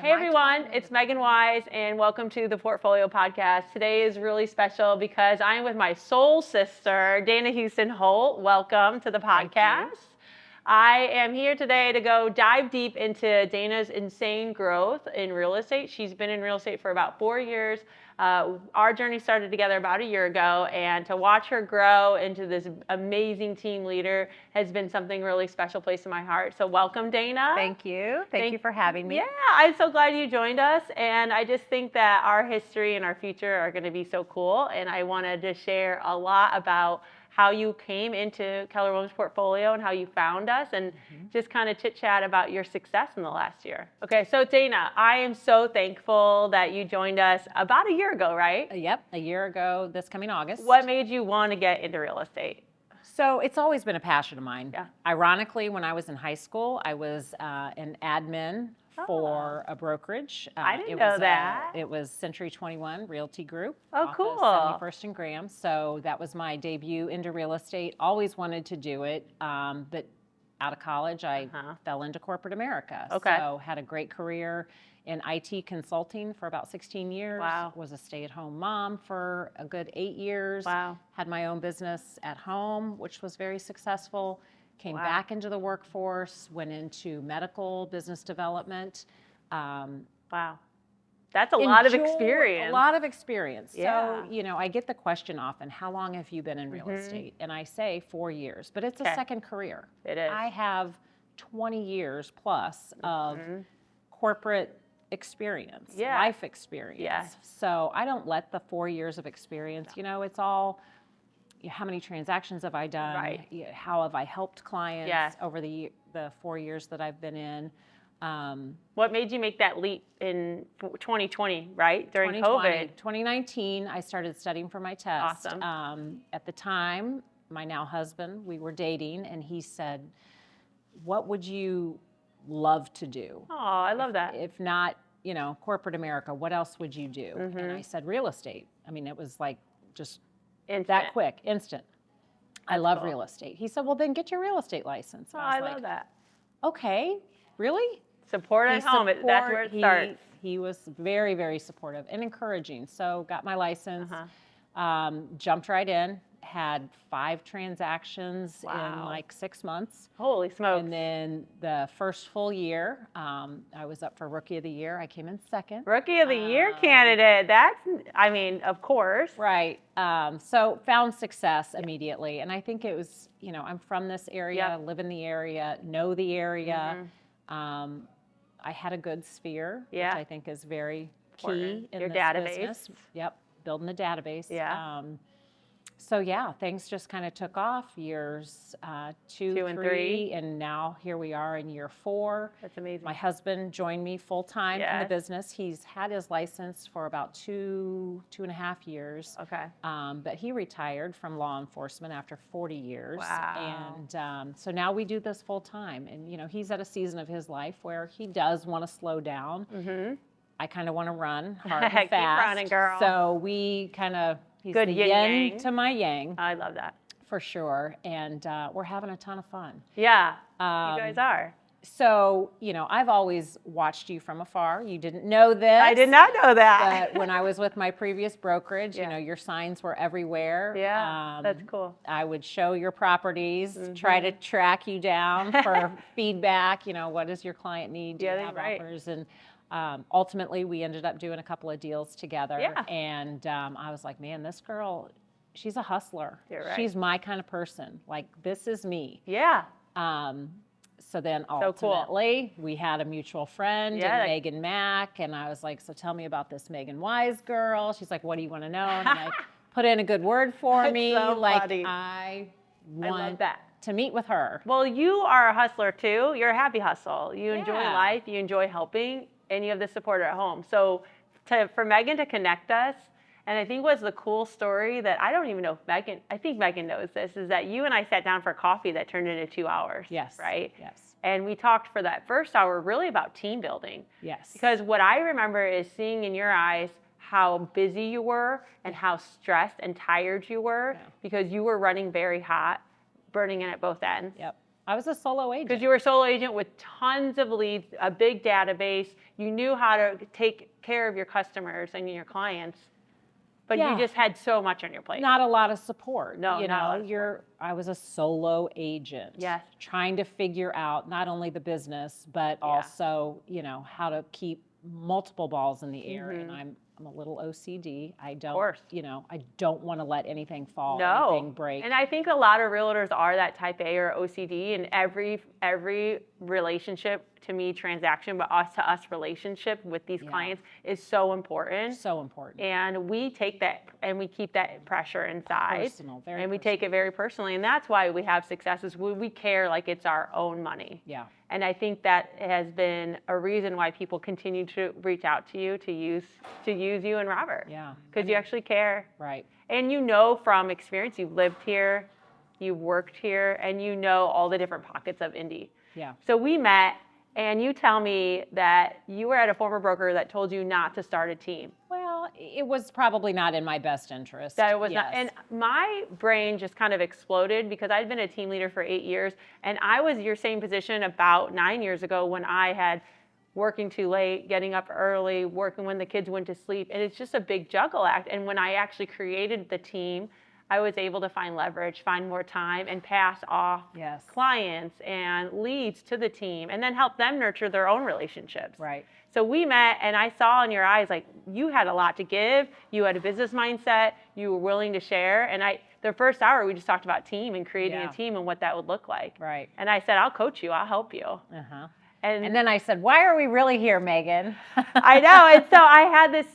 Hey everyone, it's Megan Wise and welcome to the Portfolio Podcast. Today is really special because I am with my soul sister, Dana Houston Holt. Welcome to the podcast. I am here today to go dive deep into Dana's insane growth in real estate. She's been in real estate for about 4 years. Our journey started together about a year ago, and to watch her grow into this amazing team leader has been something really special place in my heart. So welcome, Dana. Thank you. Thank you for having me. Yeah, I'm so glad you joined us, and I just think that our history and our future are going to be so cool, and I wanted to share a lot about how you came into Keller Williams Portfolio and how you found us, and just kind of chit chat about your success in the last year. Okay, so Dana, I am so thankful that you joined us about a year ago, right? Yep, a year ago this coming August. What made you want to get into real estate? So it's always been a passion of mine. Yeah. Ironically, when I was in high school, I was an admin for a brokerage. I didn't know that. It was Century 21 Realty Group. Oh, off cool. Of 71st and Graham. So that was my debut into real estate. Always wanted to do it, but out of college, I fell into corporate America. Okay. So had a great career in IT consulting for about 16 years. Wow. Was a stay-at-home mom for a good 8 years. Wow. Had my own business at home, which was very successful. Came back into the workforce, went into medical business development. Wow. That's a lot of experience. A lot of experience. Yeah. So, you know, I get the question often, how long have you been in real estate? And I say 4 years, but it's a second career. It is. I have 20 years plus of corporate experience, life experience. Yes. So I don't let the 4 years of experience, you know, it's all, how many transactions have I done? Right. How have I helped clients over the 4 years that I've been in? What made you make that leap in 2020, right? During 2020, COVID? 2019, I started studying for my test. Awesome. At the time, my now husband, we were dating, and he said, what would you love to do? Oh, I love that. If not, you know, corporate America, what else would you do? And I said, real estate. I mean, it was like just that quick, instant. I love real estate. He said, well, then get your real estate license. Oh, I love that. Okay, really? Support at home, that's where it starts. He was very, very supportive and encouraging. So got my license, jumped right in, had 5 transactions in like 6 months. Holy smokes. And then the first full year, I was up for Rookie of the Year. I came in second. Rookie of the Year candidate. That's, I mean, of course. Right. So found success immediately. And I think it was, you know, I'm from this area, live in the area, know the area. I had a good sphere, which I think is very key in your this database. business. Yep, building a database. Yeah. So yeah, things just kind of took off years 2 and 3, and now here we are in year 4. That's amazing. My husband joined me full time in the business. He's had his license for about 2.5 years. Okay. But he retired from law enforcement after 40 years. Wow. And so now we do this full time. And you know, he's at a season of his life where he does want to slow down. I kind of want to run hard and fast. Keep running, girl. So we kind of, he's Good the yin-yang. yin to my yang. I love that. For sure. And we're having a ton of fun. Yeah, you guys are. So, you know, I've always watched you from afar. You didn't know this. I did not know that. But when I was with my previous brokerage, you know, your signs were everywhere. Yeah, that's cool. I would show your properties, try to track you down for feedback. You know, what does your client need? Do you have offers? And ultimately, we ended up doing a couple of deals together. Yeah. And I was like, man, this girl, she's a hustler. You're right. She's my kind of person. Like, this is me. Yeah. So then ultimately, we had a mutual friend, Megan Mack, and I was like, so tell me about this Megan Wise girl. She's like, what do you want to know? And I put in a good word for me. So like, funny. I love want that. to meet with her. Well, you are a hustler too. You're a happy hustle. You enjoy life, you enjoy helping, and you have the support at home. So for Megan to connect us, and I think what's the cool story that I don't even know if Megan, I think Megan knows this, is that you and I sat down for coffee that turned into 2 hours. Yes. Right? Yes. And we talked for that first hour really about team building. Yes. Because what I remember is seeing in your eyes how busy you were and how stressed and tired you were because you were running very hot, burning in at both ends. Yep. I was a solo agent. Because you were a solo agent with tons of leads, a big database. You knew how to take care of your customers and your clients, but you just had so much on your plate. Not a lot of support. No, you not a lot know, of support. I was a solo agent. Yes. Trying to figure out not only the business, but also, you know, how to keep multiple balls in the air. And I'm a little OCD. I don't, you know, I don't want to let anything fall, anything break. And I think a lot of realtors are that type A or OCD, and every relationship, to me, transaction, but to us relationship with these clients is so important. So important. And we take that and we keep that pressure inside. Personal, very and we personal. take it very personally. And that's why we have successes. We care like it's our own money. Yeah. And I think that has been a reason why people continue to reach out to you to use you and Robert. Yeah. Because you actually care. Right. And you know from experience, you've lived here, you've worked here, and you know all the different pockets of Indy. Yeah. So we met, and you tell me that you were at a former broker that told you not to start a team. Well, it was probably not in my best interest. That it was not. And my brain just kind of exploded because I'd been a team leader for 8 years, and I was your same position about 9 years ago when I had working too late, getting up early, working when the kids went to sleep. And it's just a big juggle act. And when I actually created the team, I was able to find leverage, find more time, and pass off clients and leads to the team, and then help them nurture their own relationships. Right. So we met, and I saw in your eyes, like, you had a lot to give. You had a business mindset. You were willing to share. And the first hour, we just talked about team and creating a team and what that would look like. Right. And I said, I'll coach you. I'll help you. Uh-huh. And then I said, why are we really here, Megan? I know. And so I had this,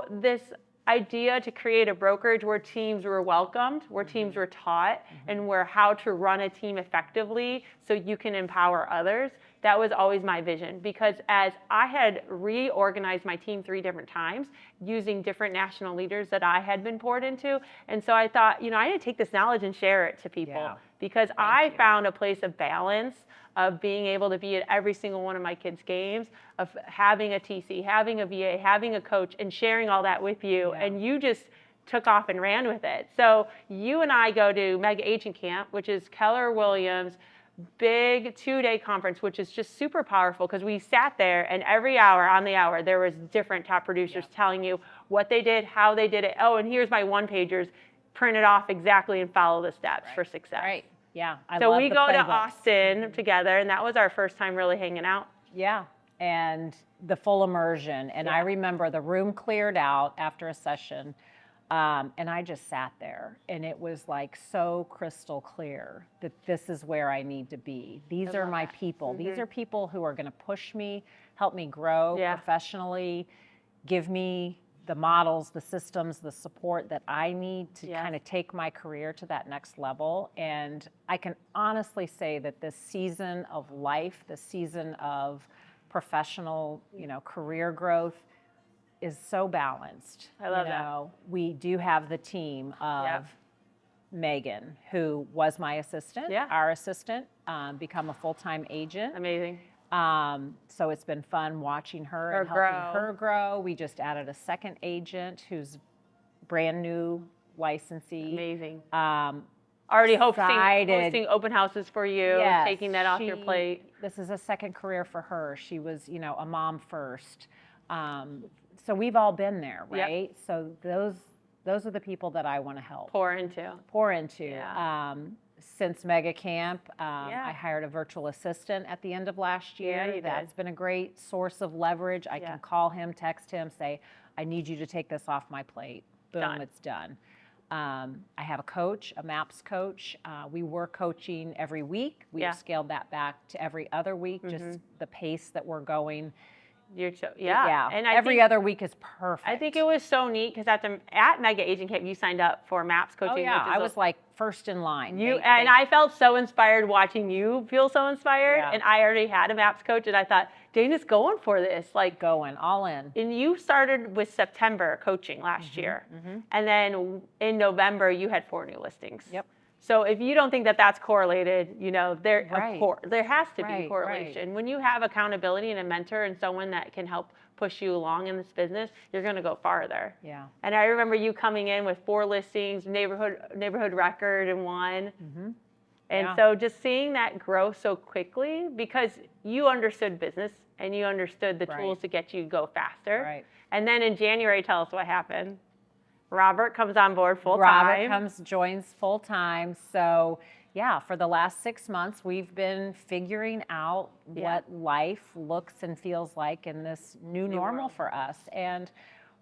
this idea to create a brokerage where teams were welcomed, where teams were taught, and where how to run a team effectively so you can empower others. That was always my vision, because as I had reorganized my team 3 different times using different national leaders that I had been poured into. And so I thought, I need to take this knowledge and share it to people because I found a place of balance, of being able to be at every single one of my kids' games, of having a TC, having a VA, having a coach, and sharing all that with you. And you just took off and ran with it. So you and I go to Mega Agent Camp, which is Keller Williams' big 2-day conference, which is just super powerful because we sat there, and every hour on the hour, there was different top producers telling you what they did, how they did it. Oh, and here's my one-pagers, print it off exactly and follow the steps for success. Right. Yeah. So we go to Austin together, and that was our first time really hanging out. Yeah. And the full immersion. And I remember the room cleared out after a session, and I just sat there, and it was like so crystal clear that this is where I need to be. These are my people. These are people who are going to push me, help me grow professionally, give me the models, the systems, the support that I need to kind of take my career to that next level. And I can honestly say that this season of life, the season of professional, career growth is so balanced. I love that. We do have the team of Megan, who was my assistant, our assistant, become a full-time agent. Amazing. So it's been fun watching her and helping her grow. We just added a second agent who's brand new licensee. Amazing. Already hosting open houses for you, taking that off your plate. This is a second career for her. She was, a mom first. So we've all been there, right? Yep. So those are the people that I want to help. Pour into. Yeah. Since Mega Camp, I hired a virtual assistant at the end of last year. That's been a great source of leverage. I can call him, text him, say, I need you to take this off my plate. Boom, it's done. I have a coach, a MAPS coach. We were coaching every week. We've scaled that back to every other week, just the pace that we're going. And every other week is perfect. I think it was so neat because at Mega Agent Camp, you signed up for MAPS coaching. Oh yeah, I was like first in line. And I felt so inspired watching you feel so inspired. Yeah. And I already had a MAPS coach, and I thought, Dana's going for this, like going all in. And you started with September coaching last year, and then in November you had 4 new listings. Yep. So if you don't think that that's correlated, there has to be correlation. When you have accountability and a mentor and someone that can help push you along in this business, you're going to go farther. Yeah. And I remember you coming in with 4 listings, neighborhood record in 1. And so just seeing that grow so quickly because you understood business and you understood the tools to get you to go faster. Right. And then in January, tell us what happened. Robert comes on board full Robert time. joins full time. So yeah, for the last 6 months, we've been figuring out what life looks and feels like in this new normal for us. And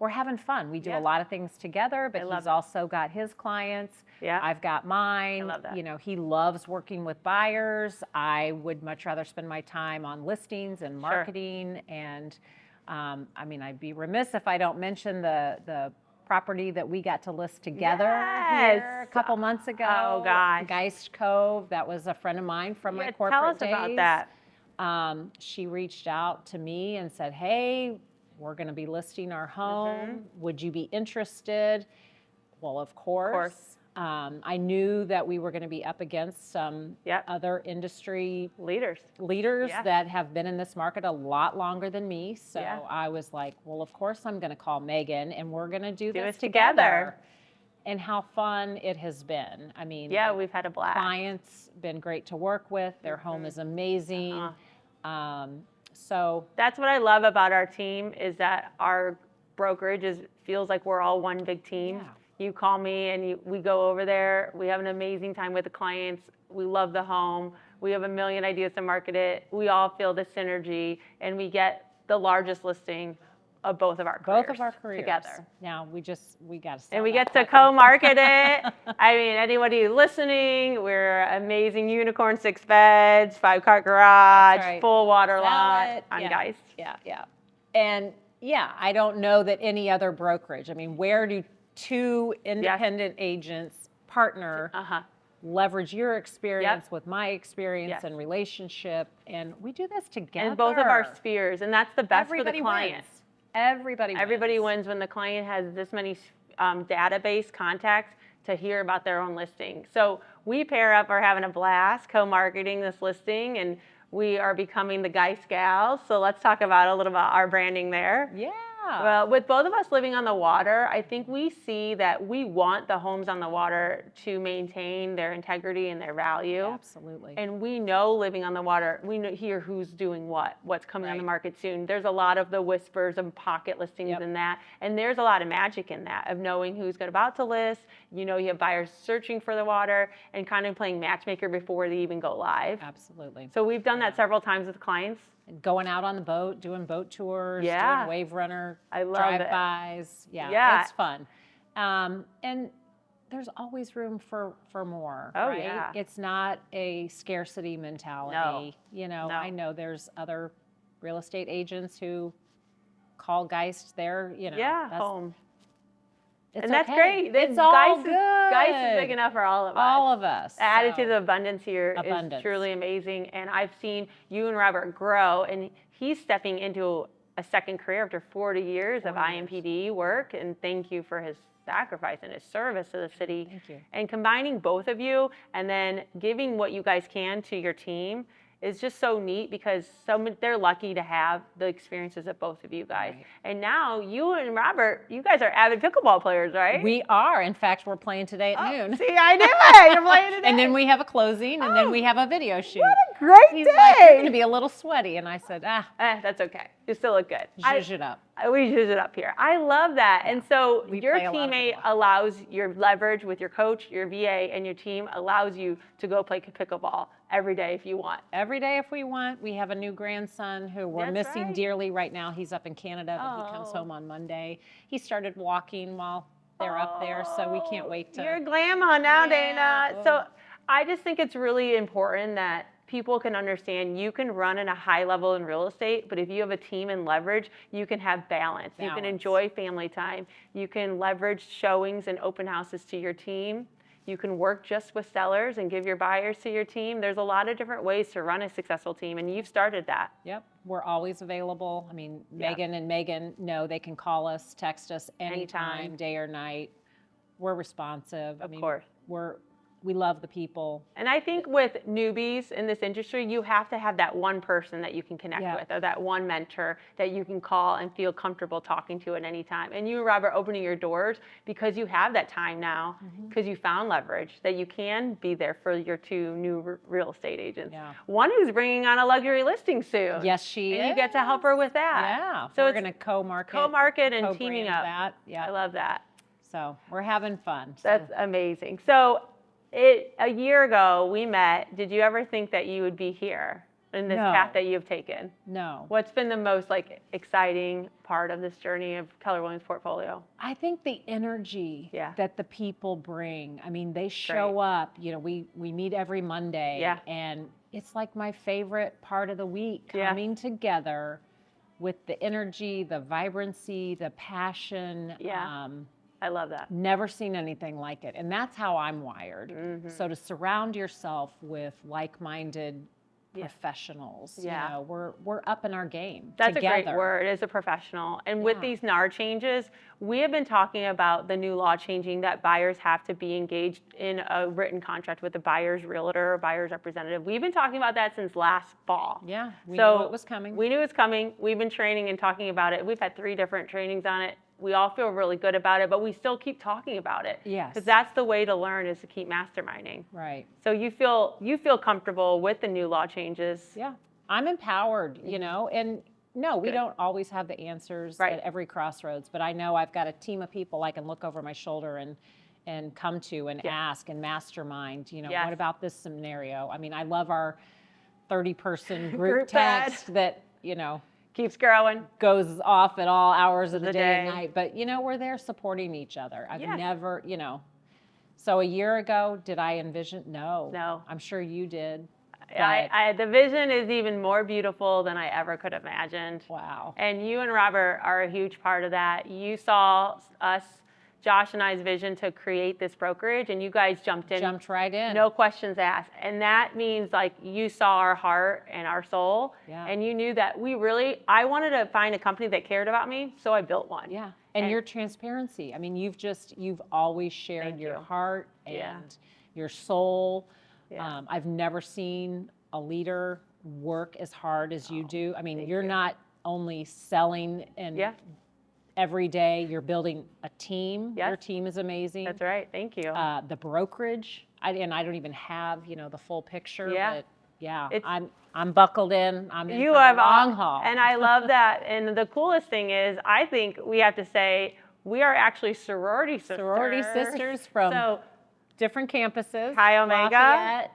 we're having fun. We do a lot of things together, but he's also got his clients. Yeah. I've got mine. I love that. You know, he loves working with buyers. I would much rather spend my time on listings and marketing. And I mean, I'd be remiss if I don't mention the property that we got to list together here a couple months ago. Oh, gosh. Geist Cove. That was a friend of mine from my corporate tell us days. about that. She reached out to me and said, hey, we're going to be listing our home. Would you be interested? Well, of course. I knew that we were going to be up against some other industry leaders that have been in this market a lot longer than me. So I was like, well, of course I'm going to call Megan and we're going to do this together. And how fun it has been. I mean, we've had a blast. Clients been great to work with. Their home is amazing. So that's what I love about our team is that our brokerage feels like we're all one big team. Yeah. You call me and we go over there. We have an amazing time with the clients. We love the home. We have a million ideas to market it. We all feel the synergy and we get the largest listing of both of our careers together. Now we got to sell and we get to co-market it. I mean, anybody listening, we're amazing unicorn 6 beds, 5-car garage, full water lot on Geist. Yeah. And I don't know that any other brokerage. I mean, where do 2 independent agents partner, leverage your experience with my experience and relationship, and we do this together. In both of our spheres, and that's the best for the client. Everybody wins when the client has this many database contacts to hear about their own listing. So we pair up, are having a blast co-marketing this listing, and we are becoming the Geist Gals. So let's talk about a little about our branding there. Yeah. Well, with both of us living on the water, I think we see that we want the homes on the water to maintain their integrity and their value. Absolutely. And we know living on the water, we hear who's doing what's coming on the market soon. There's a lot of the whispers and pocket listings in that. And there's a lot of magic in that of knowing who's about to list. You know, you have buyers searching for the water and kind of playing matchmaker before they even go live. Absolutely. So we've done that several times with clients. Going out on the boat, doing boat tours, doing wave runner drive-bys. Yeah, it's fun. And there's always room for more, right? Yeah. It's not a scarcity mentality. I know there's other real estate agents who call Geist their, home. It's and that's okay. great. It's all good. Geist is big enough for all of us. All of us. The attitude of abundance here is truly amazing. And I've seen you and Robert grow, and he's stepping into a second career after 40 years of IMPD work. And thank you for his sacrifice and his service to the city. Thank you. And combining both of you and then giving what you guys can to your team is just so neat because they're lucky to have the experiences of both of you guys. Right. And now you and Robert, you guys are avid pickleball players, right? We are. In fact, we're playing today at noon. See, I knew it. You're playing today. And then we have a closing, and then we have a video shoot. What a great He's day. like, you're going to be a little sweaty. And I said, that's okay. You still look good. Zhuzh it up. We zhuzh it up here. I love that. Yeah. And so your teammate allows your leverage with your coach, your VA, and your team allows you to go play pickleball every day if you want. Every day if we want. We have a new grandson who we're missing dearly right now. He's up in Canada, but he comes home on Monday. He started walking while they're up there, so we can't wait to... You're a grandma now, Dana. So I just think it's really important that people can understand you can run at a high level in real estate, but if you have a team and leverage, you can have balance. You can enjoy family time. You can leverage showings and open houses to your team. You can work just with sellers and give your buyers to your team. There's a lot of different ways to run a successful team, and you've started that. Yep. We're always available. I mean, Megan and Megan know they can call us, text us anytime, day or night. We're responsive. Of course. We're we love the people. And I think with newbies in this industry, you have to have that one person that you can connect with, or that one mentor that you can call and feel comfortable talking to at any time. And you and Rob are opening your doors because you have that time now, because you found leverage that you can be there for your two new real estate agents. Yeah. One who's bringing on a luxury listing soon. Yes, she is. And you get to help her with that. Yeah. So we're going to co-market. Co-market and teaming up. That. Yeah. I love that. So we're having fun. That's amazing. So a year ago we met. Did you ever think that you would be here in this path that you've taken? No. What's been the most exciting part of this journey of Keller Williams portfolio? I think the energy that the people bring. I mean, they show up. You know, we meet every Monday, and it's like my favorite part of the week, coming together with the energy, the vibrancy, the passion. I love that. Never seen anything like it. And that's how I'm wired. So to surround yourself with like-minded professionals, you know, we're up in our game. That's together. a great word, as a professional. And with these NAR changes, we have been talking about the new law changing that buyers have to be engaged in a written contract with a buyer's realtor or buyer's representative. We've been talking about that since last fall. Yeah, we knew it was coming. We knew it was coming. We've been training and talking about it. We've had 3 different trainings on it. We all feel really good about it, but we still keep talking about it. Yes. Because that's the way to learn, is to keep masterminding. Right. So you feel comfortable with the new law changes. Yeah. I'm empowered, you know, and no, we don't always have the answers at every crossroads, but I know I've got a team of people I can look over my shoulder and come to and ask and mastermind, you know, what about this scenario? I mean, I love our 30-person group text that, you know, keeps growing, goes off at all hours of the day and night. But, you know, we're there supporting each other. I've never, you know. So a year ago, did I envision? No. I'm sure you did. The vision is even more beautiful than I ever could have imagined. Wow. And you and Robert are a huge part of that. You saw us, Josh and I's vision to create this brokerage, and you guys jumped in. Jumped right in. No questions asked. And that means, like, you saw our heart and our soul, and you knew that I wanted to find a company that cared about me, so I built one. Yeah. And your transparency. I mean, you've always shared your heart and your soul. Yeah. I've never seen a leader work as hard as you do. I mean, you're not only selling and every day, you're building a team. Your team is amazing. That's right. Thank you. The brokerage, I don't even have, you know, the full picture. But I'm buckled in. I'm in for the long haul. And I love that. And the coolest thing is, I think we have to say, we are actually sorority sisters. Sorority sisters from different campuses. Chi Omega. Lafayette,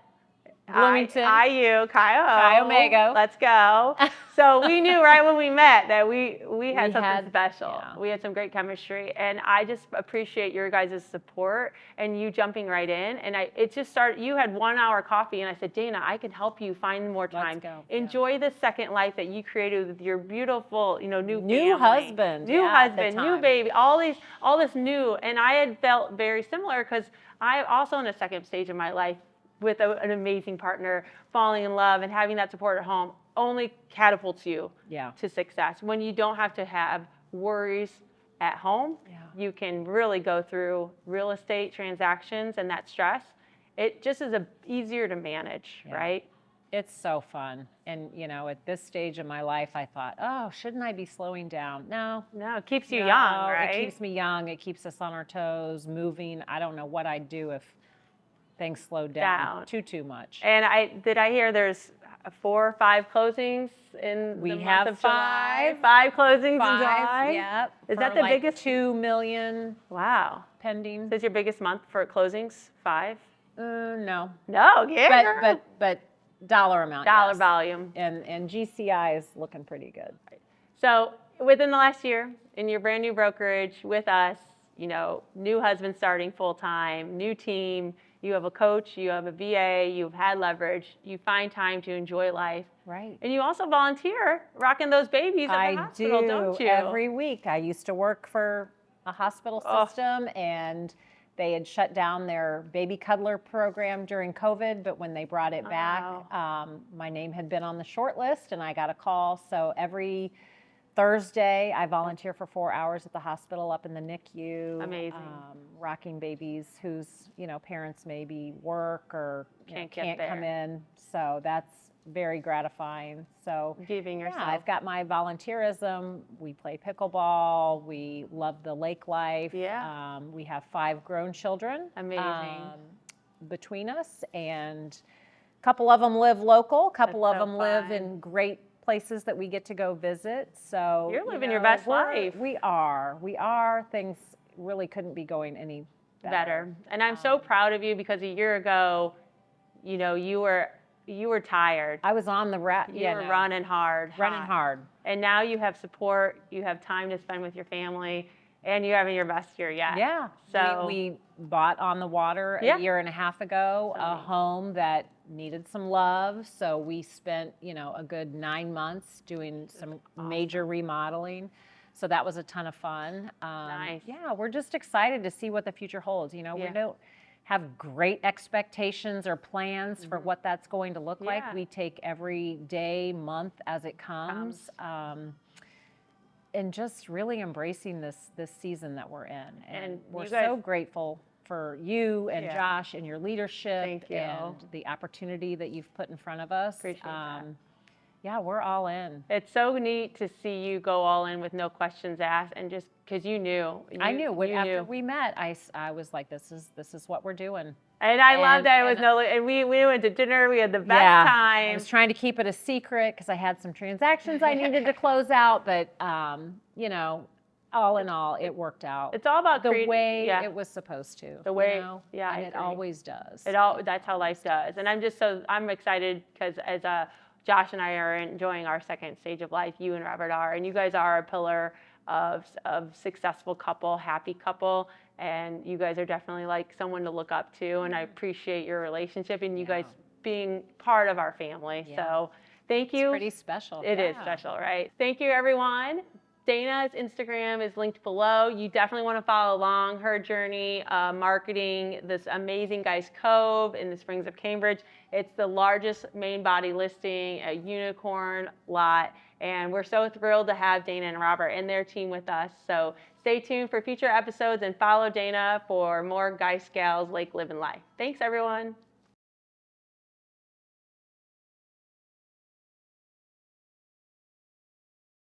Bloomington. IU, Chi Omega. Let's go. So we knew right when we met that we had something special. Yeah. We had some great chemistry. And I just appreciate your guys' support and you jumping right in. And it just started, you had 1 hour coffee and I said, Dana, I can help you find more time. Let's go. Enjoy the second life that you created with your beautiful, you know, new husband. New husband, new baby, all this new. And I had felt very similar because I'm also in a second stage of my life with an amazing partner, falling in love and having that support at home only catapults you to success. When you don't have to have worries at home, you can really go through real estate transactions and that stress. It just is easier to manage, right? It's so fun. And, you know, at this stage of my life, I thought, oh, shouldn't I be slowing down? No, it keeps you young, right? It keeps me young. It keeps us on our toes, moving. I don't know what I'd do if things slowed down too much. And did I hear there's 4 or 5 closings in the month of July? 5 closings in July? Yep. Is that the biggest? $2 million. Wow. Pending. Is this your biggest month for closings? 5? No. No, yeah. But dollar amount. Dollar volume. And GCI is looking pretty good. So within the last year, in your brand new brokerage with us, you know, new husband starting full time, new team, you have a coach, you have a VA, you've had leverage, you find time to enjoy life. Right. And you also volunteer rocking those babies at the hospital, don't you? Every week. I used to work for a hospital system and they had shut down their baby cuddler program during COVID, but when they brought it back, my name had been on the short list and I got a call. So every Thursday, I volunteer for 4 hours at the hospital up in the NICU. Amazing. Rocking babies whose, parents maybe work or Can't can't get come there. in. So that's very gratifying. So Giving yourself. yeah, I've got my volunteerism. We play pickleball. We love the lake life. Yeah. We have 5 grown children. Amazing. Between us, and a couple of them live local. A couple That's of so them live fun. in great places that we get to go visit. So You're living your best life. We are. Things really couldn't be going any better. And I'm so proud of you because a year ago, you were tired. I was on the You were running hard. And now you have support. You have time to spend with your family, and you're having your best year yet. Yeah. So we bought on the water a year and a half ago, a home that needed some love. So we spent, a good 9 months doing some major remodeling. So that was a ton of fun. Nice. Yeah, we're just excited to see what the future holds. We don't have great expectations or plans for what that's going to look like. We take every day, month as it comes. And just really embracing this season that we're in. And we're so grateful for you and Josh and your leadership. Thank you. And the opportunity that you've put in front of us. Appreciate that. Yeah, we're all in. It's so neat to see you go all in with no questions asked, and just because you knew. I knew. After we met, I was like, this is what we're doing. And I love that it was and we went to dinner. We had the best time. I was trying to keep it a secret because I had some transactions I needed to close out, but all in all, it worked out. It's all about the way it was supposed to. The way, and it always does. That's how life does. And I'm excited because as Josh and I are enjoying our second stage of life, you and Robert are, and you guys are a pillar of successful couple, happy couple, and you guys are definitely like someone to look up to, and I appreciate your relationship and you guys being part of our family. So thank you. It's pretty special. It is special, right? Thank you, everyone. Dana's Instagram is linked below. You definitely want to follow along her journey marketing this amazing Guys Cove in the Springs of Cambridge. It's the largest main body listing, a unicorn lot, and we're so thrilled to have Dana and Robert and their team with us. So stay tuned for future episodes and follow Dana for more Guys Gals Lake Living Life. Thanks, everyone.